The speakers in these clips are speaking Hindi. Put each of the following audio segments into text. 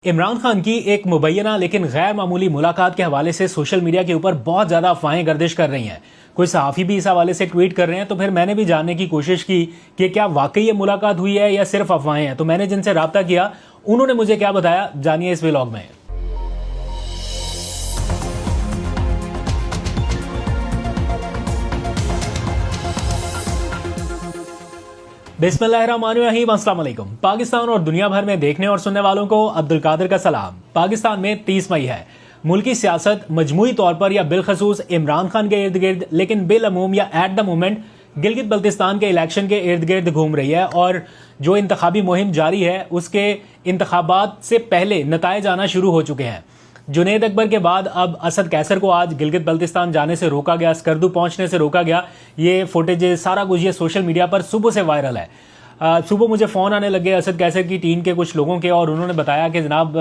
इमरान खान की एक मुबैना लेकिन गैर मामूली मुलाकात के हवाले से सोशल मीडिया के ऊपर बहुत ज़्यादा अफवाहें गर्दिश कर रही हैं। कोई सहाफ़ी भी इस हवाले से ट्वीट कर रहे हैं, तो फिर मैंने भी जानने की कोशिश की कि क्या वाकई ये मुलाकात हुई है या सिर्फ अफवाहें हैं। तो मैंने जिनसे रब्ता किया उन्होंने मुझे क्या बताया, जानिए इस व्लॉग में। बिस्मिल्लाहिर्रहमानिर्रहीम, अस्सलाम वालेकुम। पाकिस्तान और दुनिया भर में देखने और सुनने वालों को अब्दुल कादिर का सलाम। पाकिस्तान में 30 मई है। मुल्की सियासत मजमूई तौर पर या बिलखसूस इमरान खान के इर्द गिर्द, लेकिन बिलअमूम या at the moment Gilgit Baltistan के इलेक्शन के इर्द गिर्द घूम रही है। और जो इंतखाबी मुहिम जारी है उसके इंतखाबात से पहले नताइज आना शुरू हो चुके हैं। जुनैद अकबर के बाद अब असद कैसर को आज गिलगित बल्तिस्तान जाने से रोका गया, स्कर्दू पहुंचने से रोका गया। ये फुटेज सारा कुछ ये सोशल मीडिया पर सुबह से वायरल है। सुबह मुझे फ़ोन आने लगे असद कैसर की टीम के कुछ लोगों के, और उन्होंने बताया कि जनाब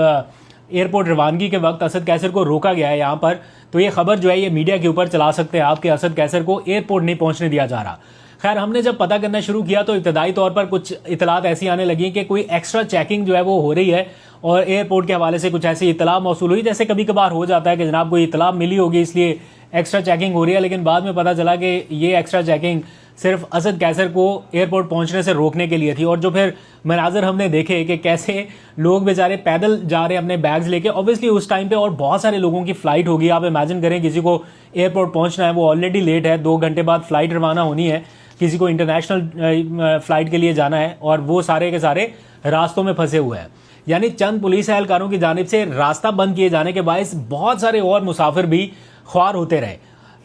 एयरपोर्ट रवानगी के वक्त असद कैसर को रोका गया है यहाँ पर। तो ये खबर जो है ये मीडिया के ऊपर चला सकते हैं आपके, असद कैसर को एयरपोर्ट नहीं पहुँचने दिया जा रहा। खैर, हमने जब पता करना शुरू किया तो इब्तदाई तौर पर कुछ इतलात ऐसी आने लगी कि कोई एक्स्ट्रा चेकिंग जो है वो हो रही है, और एयरपोर्ट के हवाले से कुछ ऐसी इतला मौसूल हुई। जैसे कभी कभार हो जाता है कि जनाब कोई इतला मिली होगी इसलिए एक्स्ट्रा चेकिंग हो रही है, लेकिन बाद में पता चला कि ये एक्स्ट्रा चेकिंग सिर्फ असद कैसर को एयरपोर्ट पहुंचने से रोकने के लिए थी। और जो फिर मनाजर हमने देखे कि कैसे लोग बेचारे पैदल जा रहे हैं अपने बैग्स लेके, ऑब्वियसली उस टाइम पे, और बहुत सारे लोगों की फ्लाइट होगी। आप इमेजिन करें किसी को एयरपोर्ट पहुंचना है, वो ऑलरेडी लेट है, 2 घंटे बाद फ्लाइट रवाना होनी है, किसी को इंटरनेशनल फ्लाइट के लिए जाना है, और वो सारे के सारे रास्तों में फंसे हुए हैं। यानी चंद पुलिस एहलकारों की जानिब से रास्ता बंद किए जाने के बायस बहुत सारे और मुसाफिर भी ख्वार होते रहे।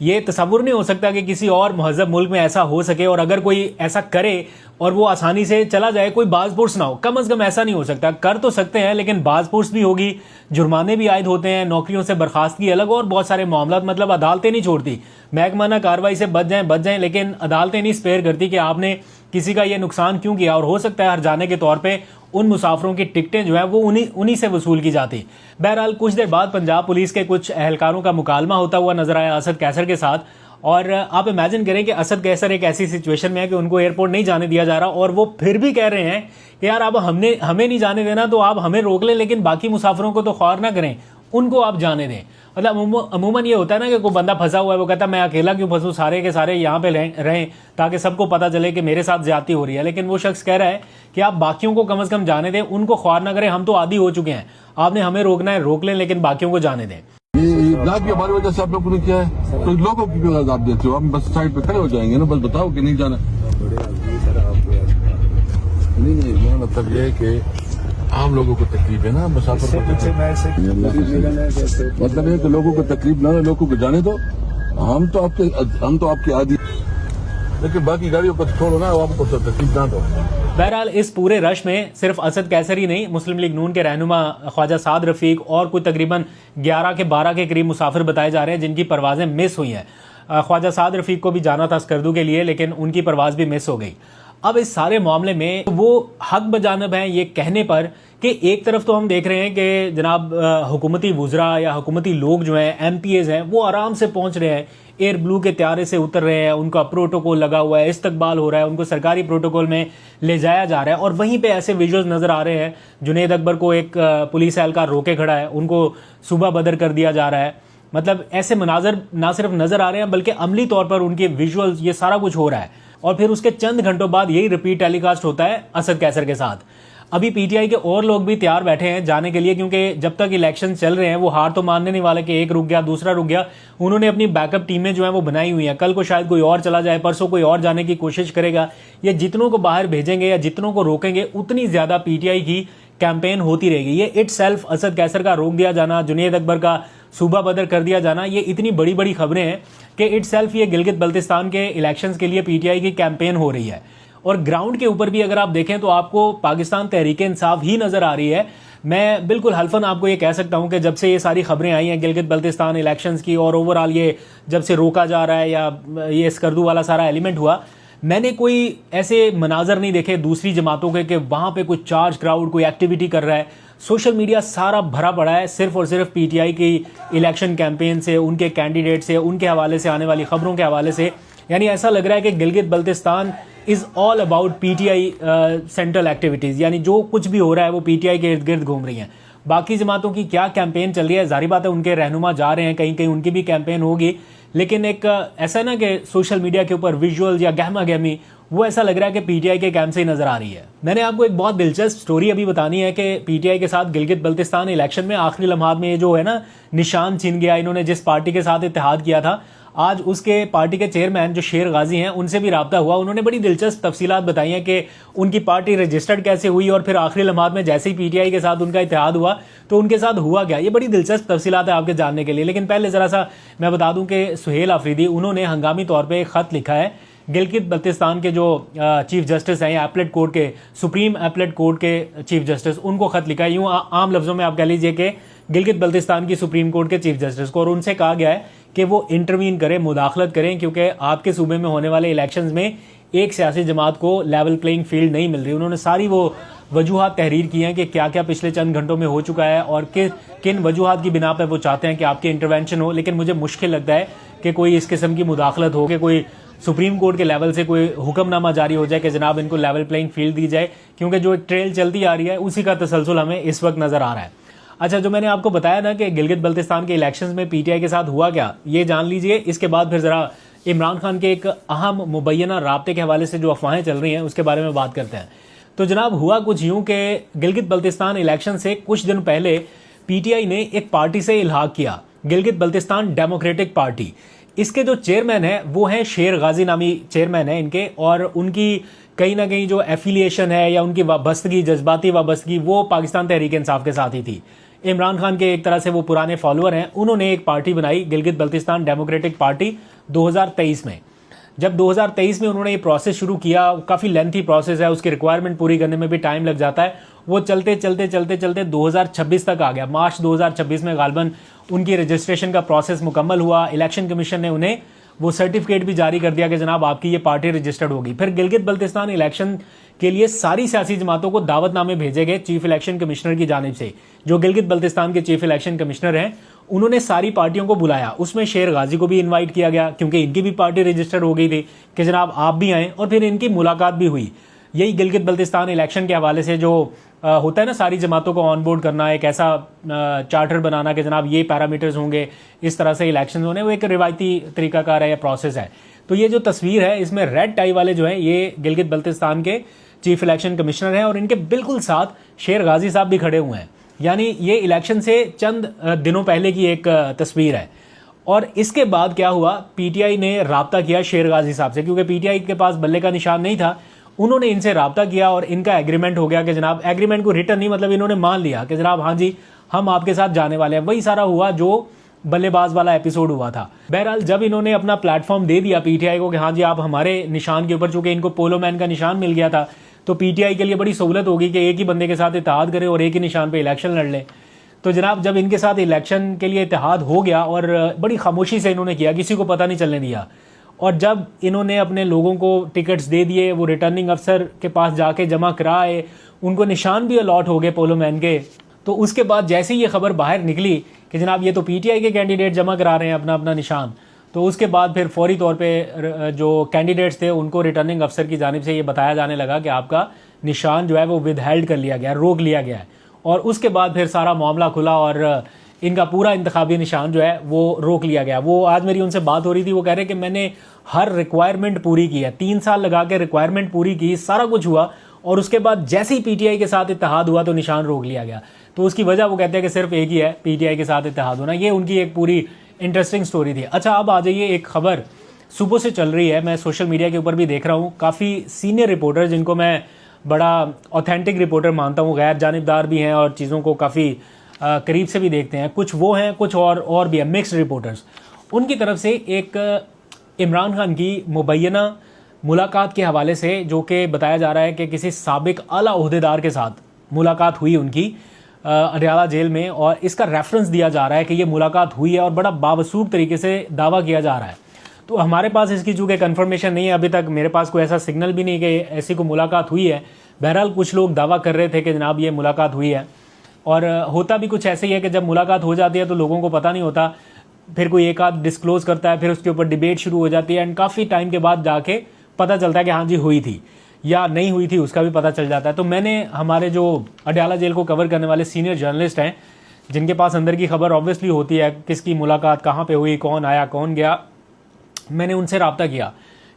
ये तसव्वुर नहीं हो सकता कि किसी और महज़ब मुल्क में ऐसा हो सके, और अगर कोई ऐसा करे और वो आसानी से चला जाए, कोई बाज़पुर्स ना हो। कम अज़ कम ऐसा नहीं हो सकता। कर तो सकते हैं लेकिन बाज़पुर्स भी होगी, जुर्माने भी आयद होते हैं, नौकरियों से बर्खास्तगी अलग, और बहुत सारे मामला। मतलब अदालतें नहीं छोड़ती, महकमाना कार्रवाई से बच जाएं, लेकिन अदालतें नहीं स्पेयर करती कि आपने किसी का ये नुकसान क्यों किया। और हो सकता है हर जाने के तौर पर उन मुसाफिरों की टिकटें जो है वो उन्हीं से वसूल की जाती। बहरहाल कुछ देर बाद पंजाब पुलिस के कुछ एहलकारों का मुकालमा होता हुआ नजर आया असद कैसर के साथ। और आप इमेजिन करें कि असद कैसर एक ऐसी सिचुएशन में है कि उनको एयरपोर्ट नहीं जाने दिया जा रहा, और वो फिर भी कह रहे हैं कि यार अब हमें नहीं जाने देना तो आप हमें रोक लें, लेकिन बाकी मुसाफिरों को तो ख्वार ना करें, उनको आप जाने दें। मतलब अमूमन ये होता है ना कि कोई बंदा फंसा हुआ है, वो कहता है मैं अकेला क्यों फंसूं, सारे के सारे यहाँ पे रहें ताकि सबको पता चले कि मेरे साथ ज्यादती हो रही है। लेकिन वो शख्स कह रहा है कि आप बाकियों को कम से कम जाने दें, उनको ख्वार ना करें। हम तो आदी हो चुके हैं, आपने हमें रोकना है रोक लें, लेकिन बाकियों को जाने दें। की हमारी वजह से आप लोगों ने किया है, तो लोगों को क्यों आजाद देते हो? हम बस साइड पे खड़े हो जाएंगे ना, बस बताओ कि नहीं जाना। नहीं, मतलब ये है कि आम लोगों को तकलीफ है ना, मुसाफिर को मतलब है कि लोगों को तकलीफ ना, लोगों को जाने दो। हम तो आपके आदि, लेकिन बाकी गाड़ियों को छोड़ो ना, आपको तो तकलीफ ना दो। बहरहाल इस पूरे रश में सिर्फ असद कैसर ही नहीं, मुस्लिम लीग नून के रहनुमा ख्वाजा साद रफीक और कुछ तकरीबन 11 के 12 के करीब मुसाफिर बताए जा रहे हैं जिनकी परवाजें मिस हुई हैं। ख्वाजा साद रफीक को भी जाना था स्कर्दू के लिए, लेकिन उनकी परवाज भी मिस हो गई। अब इस सारे मामले में वो हक बजानब हैं ये कहने पर कि एक तरफ तो हम देख रहे हैं कि जनाब हुकूमती वुज़रा या हुकूमती लोग जो हैं, MPAs हैं, वो आराम से पहुंच रहे हैं, एयर ब्लू के त्यारे से उतर रहे हैं, उनका प्रोटोकॉल लगा हुआ है, इस्तकबाल हो रहा है, उनको सरकारी प्रोटोकॉल में ले जाया जा रहा है। और वहीं पे ऐसे विजुअल्स नज़र आ रहे हैं, जुनैद अकबर को एक पुलिस एहलकार रोके खड़ा है, उनको सुबह बदर कर दिया जा रहा है। मतलब ऐसे मनाजर ना सिर्फ नज़र आ रहे हैं बल्कि अमली तौर पर उनके विजुअल्स, ये सारा कुछ हो रहा है। और फिर उसके चंद घंटों बाद यही रिपीट टेलीकास्ट होता है असद कैसर के साथ। अभी PTI के और लोग भी तैयार बैठे हैं जाने के लिए, क्योंकि जब तक इलेक्शन चल रहे हैं वो हार तो मानने नहीं वाले कि एक रुक गया दूसरा रुक गया। उन्होंने अपनी बैकअप टीमें जो है वो बनाई हुई हैं। कल को शायद कोई और चला जाए, परसों कोई और जाने की कोशिश करेगा। ये जितनों को बाहर भेजेंगे या जितनों को रोकेंगे, उतनी ज्यादा PTI की कैंपेन होती रहेगी। ये इटसेल्फ असद कैसर का रोक दिया जाना, जुनैद अकबर का सूबा बदर कर दिया जाना, ये इतनी बड़ी बड़ी खबरें हैं कि इटसेल्फ ये गिलगित बल्तिस्तान के इलेक्शंस के लिए PTI की कैंपेन हो रही है। और ग्राउंड के ऊपर भी अगर आप देखें तो आपको पाकिस्तान तहरीक इंसाफ ही नजर आ रही है। मैं बिल्कुल हल्फन आपको ये कह सकता हूं कि जब से ये सारी खबरें आई हैं गिलगित बल्तिस्तान इलेक्शंस की, और ओवरऑल ये जब से रोका जा रहा है या ये स्कर्दू वाला सारा एलिमेंट हुआ, मैंने कोई ऐसे मनाजर नहीं देखे दूसरी जमातों के कि वहां पे कुछ चार्ज क्राउड कोई एक्टिविटी कर रहा है। सोशल मीडिया सारा भरा पड़ा है सिर्फ और सिर्फ PTI की इलेक्शन कैंपेन से, उनके कैंडिडेट से, उनके हवाले से आने वाली खबरों के हवाले से। यानी ऐसा लग रहा है कि Gilgit Baltistan is all about PTI central activities, यानी जो कुछ भी हो रहा है वो PTI के इर्द गिर्द घूम रही हैं। बाकी जमातों की क्या कैंपेन चल रही है, जाहिर बात है उनके रहनुमा जा रहे हैं, कहीं कहीं उनकी भी कैंपेन होगी, लेकिन एक ऐसा ना कि सोशल मीडिया के ऊपर विजुअल्स या गहमा गहमी वो ऐसा लग रहा है कि पीटीआई के कैंप से ही नजर आ रही है। मैंने आपको एक बहुत दिलचस्प स्टोरी अभी बतानी है कि पीटीआई के साथ गिलगित बल्तिस्तान इलेक्शन में आखिरी लम्हात में ये जो है ना निशान छिन गया, इन्होंने जिस पार्टी के साथ इत्तेहाद किया था, आज उसके पार्टी के चेयरमैन जो शेर गाजी हैं उनसे भी राब्ता हुआ। उन्होंने बड़ी दिलचस्प तफसीलात बताई हैं कि उनकी पार्टी रजिस्टर्ड कैसे हुई और फिर आखिरी लम्हात में जैसे ही पीटीआई के साथ उनका इत्तेहाद हुआ तो उनके साथ हुआ क्या। ये बड़ी दिलचस्प तफसीलात है आपके जानने के लिए, लेकिन पहले ज़रा सा मैं बता दूं कि सुहेल आफरीदी उन्होंने हंगामी तौर पर एक ख़त लिखा है गिलगित बल्तिस्तान के जो चीफ जस्टिस हैं या एपलेट कोर्ट के सुप्रीम एपलेट कोर्ट के चीफ जस्टिस, उनको खत लिखा है, यूं आम लफ्जों में आप कह लीजिए कि गिलगित बल्तिस्तान की सुप्रीम कोर्ट के चीफ जस्टिस को, और उनसे कहा गया है कि वो इंटरवीन करें, मुदाखलत करें, क्योंकि आपके सूबे में होने वाले इलेक्शंस में एक सियासी जमात को लेवल प्लेइंग फील्ड नहीं मिल रही। उन्होंने सारी वो वजूहात तहरीर की हैं कि क्या क्या पिछले चंद घंटों में हो चुका है और किन वजूहात की बिना पर वो चाहते हैं कि आपकी इंटरवेंशन हो। लेकिन मुझे मुश्किल लगता है कि कोई इस किस्म की मुदाखलत हो कि कोई सुप्रीम कोर्ट के लेवल से कोई हुक्मनामा जारी हो जाए कि जनाब इनको लेवल प्लेइंग फील्ड दी जाए, क्योंकि जो एक ट्रेल चलती आ रही है उसी का तसलसल हमें इस वक्त नजर आ रहा है। अच्छा, जो मैंने आपको बताया ना कि गिलगित बल्तिस्तान के इलेक्शंस में पीटीआई के साथ हुआ क्या, ये जान लीजिए। इसके बाद फिर जरा इमरान खान के एक अहम मुबैना राब्ते के हवाले से जो अफवाहें चल रही हैं उसके बारे में बात करते हैं। तो जनाब हुआ कुछ यूं कि गिलगित बल्तिस्तान इलेक्शन से कुछ दिन पहले पीटीआई ने एक पार्टी से इल्हाक किया, गिलगित बल्तिस्तान डेमोक्रेटिक पार्टी। इसके जो चेयरमैन है वो हैं शेर गाजी नामी चेयरमैन है इनके, और उनकी कहीं ना कहीं जो एफिलिएशन है या उनकी वाबस्तगी, जज्बाती वाबस्तगी, वो पाकिस्तान तहरीक इंसाफ के साथ ही थी। इमरान खान के एक तरह से वो पुराने फॉलोअर हैं। उन्होंने एक पार्टी बनाई गिलगित बल्तिस्तान डेमोक्रेटिक पार्टी 2023 में। जब 2023 में उन्होंने ये प्रोसेस शुरू किया, काफ़ी लेंथी प्रोसेस है, उसकी रिक्वायरमेंट पूरी करने में भी टाइम लग जाता है, वो चलते चलते चलते चलते 2026 तक आ गया। मार्च 2026 में गालबन उनकी रजिस्ट्रेशन का प्रोसेस मुकम्मल हुआ। इलेक्शन कमीशन ने उन्हें वो सर्टिफिकेट भी जारी कर दिया कि जनाब आपकी ये पार्टी रजिस्टर्ड होगी। फिर गिलगित बल्तिस्तान इलेक्शन के लिए सारी सियासी जमातों को दावतनामे भेजे गए चीफ इलेक्शन कमिश्नर की जानिब से। जो गिलगित बल्तिस्तान के चीफ इलेक्शन कमिश्नर हैं उन्होंने सारी पार्टियों को बुलाया, उसमें शेर गाजी को भी इनवाइट किया गया क्योंकि इनकी भी पार्टी रजिस्टर्ड हो गई थी कि जनाब आप भी आएँ, और फिर इनकी मुलाकात भी हुई। यही गिलगित बल्तिस्तान इलेक्शन के हवाले से जो होता है ना, सारी जमातों को ऑन बोर्ड करना, एक ऐसा चार्टर बनाना कि जनाब ये पैरामीटर्स होंगे, इस तरह से इलेक्शन होने, वो एक रिवायती तरीकाकार है या प्रोसेस है। तो ये जो तस्वीर है इसमें रेड टाई वाले जो हैं ये गिलगित बल्तिस्तान के चीफ इलेक्शन कमिश्नर हैं और इनके बिल्कुल साथ शेर गाजी साहब भी खड़े हुए हैं। यानी ये इलेक्शन से चंद दिनों पहले की एक तस्वीर है। और इसके बाद क्या हुआ, पीटीआई ने राब्ता किया शेर गाजी साहब से, क्योंकि पीटीआई के पास बल्ले का निशान नहीं था। उन्होंने इनसे राब्ता किया और इनका एग्रीमेंट हो गया कि जनाब, एग्रीमेंट को रिटर्न नहीं, मतलब इन्होंने मान लिया कि जनाब हाँ जी हम आपके साथ जाने वाले हैं। वही सारा हुआ जो बल्लेबाज वाला एपिसोड हुआ था। बहरहाल जब इन्होंने अपना प्लेटफॉर्म दे दिया पीटीआई को कि हाँ जी आप हमारे निशान के ऊपर, चूंकि इनको पोलो मैन का निशान मिल गया था, तो पीटीआई के लिए बड़ी सहूलत होगी कि एक ही बंदे के साथ इत्तेहाद करे और एक ही निशान पे इलेक्शन लड़ ले। तो जनाब जब इनके साथ इलेक्शन के लिए इत्तेहाद हो गया और बड़ी खामोशी से इन्होंने किया, किसी को पता नहीं चलने दिया, और जब इन्होंने अपने लोगों को टिकट्स दे दिए, वो रिटर्निंग अफसर के पास जाके जमा कराए, उनको निशान भी अलॉट हो गए पोलो मैन के, तो उसके बाद जैसे ही ये खबर बाहर निकली कि जनाब ये तो पीटीआई के कैंडिडेट जमा करा रहे हैं अपना अपना निशान, तो उसके बाद फिर फौरी तौर पे जो कैंडिडेट्स थे उनको रिटर्निंग अफसर की जानिब से ये बताया जाने लगा कि आपका निशान जो है वो विदहेल्ड कर लिया गया, रोक लिया गया है। और उसके बाद फिर सारा मामला खुला और इनका पूरा इंतखाबी निशान जो है वो रोक लिया गया। वो आज मेरी उनसे बात हो रही थी, वो कह रहे कि मैंने हर रिक्वायरमेंट पूरी की है, 3 साल लगा के रिक्वायरमेंट पूरी की, सारा कुछ हुआ, और उसके बाद जैसे ही पीटीआई के साथ इत्तेहाद हुआ तो निशान रोक लिया गया। तो उसकी वजह वो कहते हैं कि सिर्फ एक ही है, पीटीआई के साथ इत्तेहाद होना। ये उनकी एक पूरी इंटरेस्टिंग स्टोरी थी। अच्छा, अब आ जाइए, एक खबर सुबह से चल रही है, मैं सोशल मीडिया के ऊपर भी देख रहा हूँ, काफ़ी सीनियर रिपोर्टर जिनको मैं बड़ा ऑथेंटिक रिपोर्टर मानता हूँ, गैर जानिबदार भी हैं और चीज़ों को काफ़ी करीब से भी देखते हैं, कुछ वो हैं, कुछ और भी हैं, मिक्स्ड रिपोर्टर्स। उनकी तरफ से एक इमरान खान की मुबैना मुलाकात के हवाले से, जो कि बताया जा रहा है कि किसी साबिक आला ओहदेदार के साथ मुलाकात हुई उनकी अडयाला जेल में, और इसका रेफरेंस दिया जा रहा है कि ये मुलाकात हुई है और बड़ा बावसूख तरीके से दावा किया जा रहा है। तो हमारे पास इसकी चूँकि कन्फर्मेशन नहीं है, अभी तक मेरे पास कोई ऐसा सिग्नल भी नहीं कि ऐसी कोई मुलाकात हुई है। बहरहाल कुछ लोग दावा कर रहे थे कि जनाब ये मुलाकात हुई है, और होता भी कुछ ऐसे ही है कि जब मुलाकात हो जाती है तो लोगों को पता नहीं होता, फिर कोई एक आध डिस्क्लोज करता है, फिर उसके ऊपर डिबेट शुरू हो जाती है, एंड काफ़ी टाइम के बाद जाके पता चलता है कि हाँ जी हुई थी। या नहीं हुई थी उसका भी पता चल जाता है। तो मैंने हमारे जो अडयाला जेल को कवर करने वाले सीनियर जर्नलिस्ट हैं, जिनके पास अंदर की खबर ऑब्वियसली होती है, किसकी मुलाकात कहाँ पे हुई, कौन आया कौन गया, मैंने उनसे रब्ता किया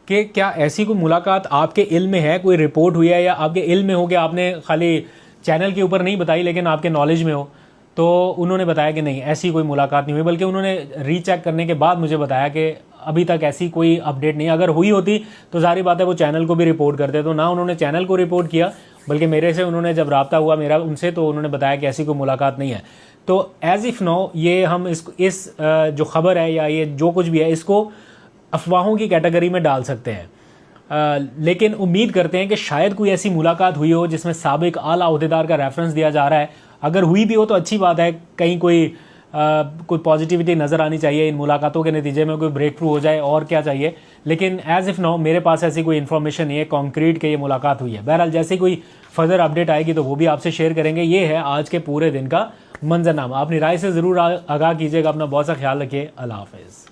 कि क्या ऐसी कोई मुलाकात आपके इल्म में है, कोई रिपोर्ट हुई है, या आपके इल्म में हो कि आपने खाली चैनल के ऊपर नहीं बताई लेकिन आपके नॉलेज में हो। तो उन्होंने बताया कि नहीं, ऐसी कोई मुलाकात नहीं हुई, बल्कि उन्होंने रीचेक करने के बाद मुझे बताया कि अभी तक ऐसी कोई अपडेट नहीं। अगर हुई होती तो जाहिर बात है वो चैनल को भी रिपोर्ट करते, तो ना उन्होंने चैनल को रिपोर्ट किया, बल्कि मेरे से उन्होंने जब रब्ता हुआ मेरा उनसे, तो उन्होंने बताया कि ऐसी कोई मुलाकात नहीं है। तो एज इफ़ नो ये हम इस जो खबर है या ये जो कुछ भी है, इसको अफवाहों की कैटेगरी में डाल सकते हैं। लेकिन उम्मीद करते हैं कि शायद कोई ऐसी मुलाकात हुई हो जिसमें साबिक आला ओहदेदार का रेफरेंस दिया जा रहा है। अगर हुई भी हो तो अच्छी बात है, कहीं कोई पॉजिटिविटी नज़र आनी चाहिए, इन मुलाकातों के नतीजे में कोई ब्रेक थ्रू हो जाए, और क्या चाहिए। लेकिन एज इफ़ नो मेरे पास ऐसी कोई इन्फॉर्मेशन नहीं है कॉन्क्रीट के ये मुलाकात हुई है। बहरहाल जैसे कोई फर्दर अपडेट आएगी तो वो भी आपसे शेयर करेंगे। ये है आज के पूरे दिन का मंजरनामा। अपनी राय से ज़रूर आगाह कीजिएगा। अपना बहुत सा ख्याल रखिए। अल्लाह हाफ़िज़।